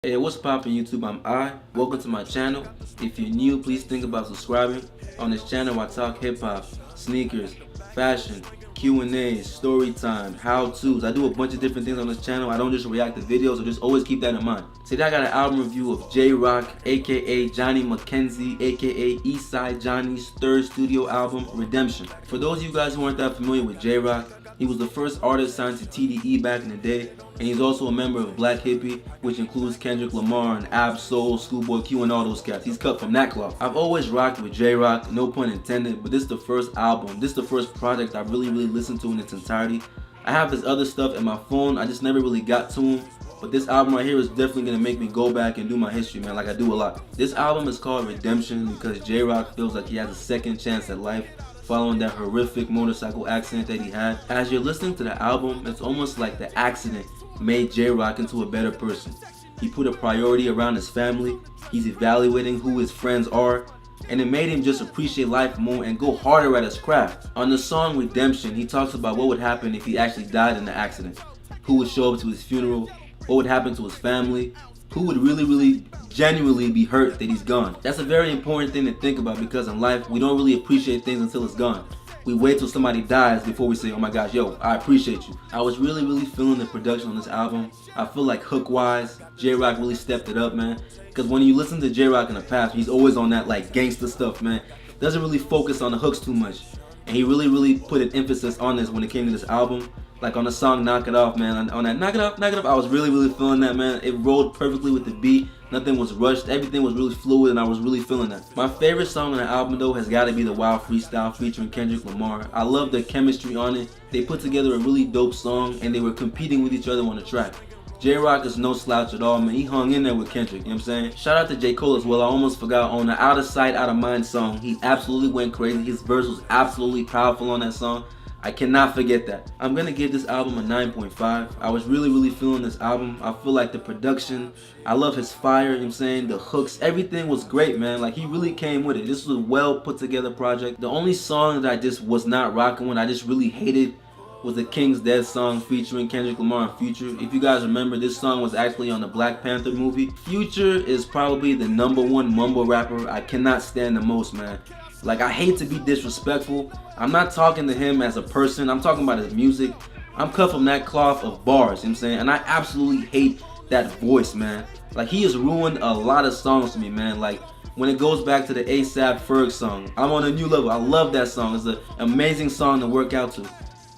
Hey, what's poppin' YouTube? I'm Welcome to my channel. If you're new, please think about subscribing. On this channel, I talk hip-hop, sneakers, fashion, Q&As, story time, how-tos. I do a bunch of different things on this channel. I don't just react to videos, so just always keep that in mind. Today, I got an album review of J-Rock, aka Johnny McKenzie, aka Eastside Johnny's third studio album, Redemption. For those of you guys who aren't that familiar with J-Rock, he was the first artist signed to TDE back in the day, and he's also a member of Black Hippie, which includes Kendrick Lamar and Ab Soul, Schoolboy Q, and all those cats. He's cut from that cloth. I've always rocked with J-Rock, no pun intended, but this is the first album, this is the first project I really listened to in its entirety. I have his other stuff in my phone, I just never really got to him, but this album right here is definitely gonna make me go back and do my history, man, like I do a lot. This album is called Redemption because J-Rock feels like he has a second chance at life following that horrific motorcycle accident that he had. As you're listening to the album, it's almost like the accident made J-Rock into a better person. He put a priority around his family, he's evaluating who his friends are, and it made him just appreciate life more and go harder at his craft. On the song Redemption, he talks about what would happen if he actually died in the accident, who would show up to his funeral, what would happen to his family, who would really genuinely be hurt that he's gone. That's a very important thing to think about because in life, we don't really appreciate things until it's gone. We wait till somebody dies before we say, oh my gosh, yo, I appreciate you. I was really feeling the production on this album. I feel like hook-wise, J-Rock really stepped it up, man. Because when you listen to J-Rock in the past, he's always on that like gangster stuff, man. Doesn't really focus on the hooks too much. And he really put an emphasis on this when it came to this album. Like on the song Knock It Off, man, on that Knock It Off, I was really feeling that, man. It rolled perfectly with the beat, nothing was rushed, everything was really fluid, and I was really feeling that. My favorite song on the album, though, has got to be the Wild Freestyle featuring Kendrick Lamar. I love the chemistry on it. They put together a really dope song, and they were competing with each other on the track. J-Rock is no slouch at all, man. He hung in there with Kendrick, you know what I'm saying? Shout out to J. Cole as well. I almost forgot on the Out of Sight, Out of Mind song. He absolutely went crazy. His verse was absolutely powerful on that song. I cannot forget that. I'm gonna give this album a 9.5. I was really feeling this album. I feel like the production, I love his fire, you know what I'm saying? The hooks, everything was great, man. Like he really came with it. This was a well put together project. The only song that I just was not rocking with, I just really hated, was the King's Dead song featuring Kendrick Lamar and Future. If you guys remember, this song was actually on the Black Panther movie. Future is probably the #1 mumble rapper I cannot stand the most, man. Like, I hate to be disrespectful. I'm not talking to him as a person. I'm talking about his music. I'm cut from that cloth of bars, you know what I'm saying? And I absolutely hate that voice, man. Like, he has ruined a lot of songs for me, man. Like, when it goes back to the ASAP Ferg song, I'm on a new level. I love that song. It's an amazing song to work out to.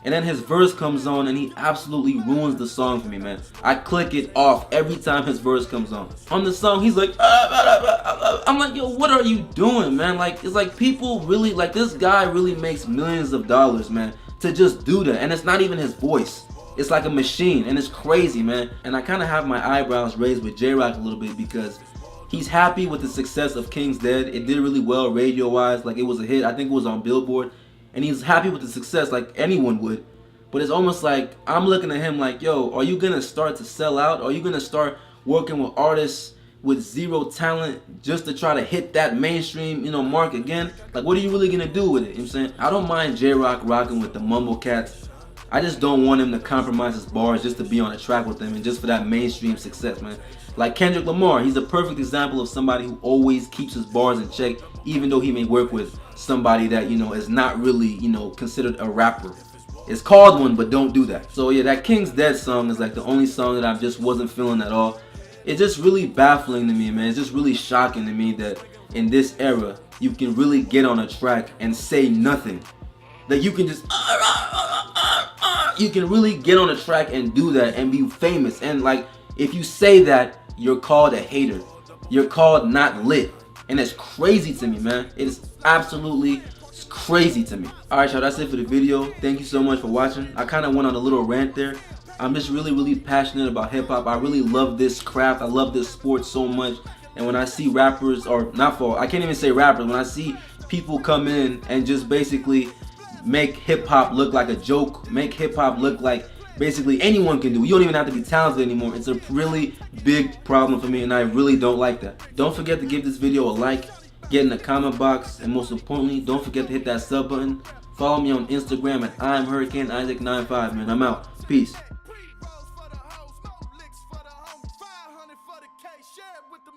And then his verse comes on and he absolutely ruins the song for me, man. I click it off every time his verse comes on. On the song, he's like, I'm like, yo, what are you doing, man? Like, it's like people really, like this guy really makes millions of dollars, man, to just do that. And it's not even his voice. It's like a machine and it's crazy, man. And I kind of have my eyebrows raised with J-Rock a little bit because he's happy with the success of King's Dead. It did really well radio-wise. Like, it was a hit. I think it was on Billboard. And he's happy with the success like anyone would. But it's almost like I'm looking at him like, yo, are you gonna start to sell out? Are you gonna start working with artists with zero talent just to try to hit that mainstream, you know, mark again? Like, what are you really gonna do with it? You know what I'm saying? I don't mind J-Rock rocking with the mumble cats. I just don't want him to compromise his bars just to be on a track with them and just for that mainstream success, man. Like Kendrick Lamar, he's a perfect example of somebody who always keeps his bars in check, even though he may work with somebody that, you know, is not really, you know, considered a rapper. It's called one, but don't do that. So yeah, that King's Dead song is like the only song that I just wasn't feeling at all. It's just really baffling to me, man. It's just really shocking to me that in this era, you can really get on a track and say nothing. That you can just, you can really get on a track and do that and be famous. And like, if you say that, you're called a hater. You're called not lit. And it's crazy to me, man. It is absolutely crazy to me. Alright, y'all, that's it for the video. Thank you so much for watching. I kind of went on a little rant there. I'm just really passionate about hip-hop. I really love this craft. I love this sport so much. And when I see rappers, or not for, I can't even say rappers, when I see people come in and just basically make hip-hop look like a joke, make hip-hop look like basically anyone can do. You don't even have to be talented anymore. It's a really big problem for me and I really don't like that. Don't forget to give this video a like, get in the comment box, and most importantly, don't forget to hit that sub button. Follow me on Instagram at I'mHurricaneIsaac95, man. I'm out. Peace. share it with them.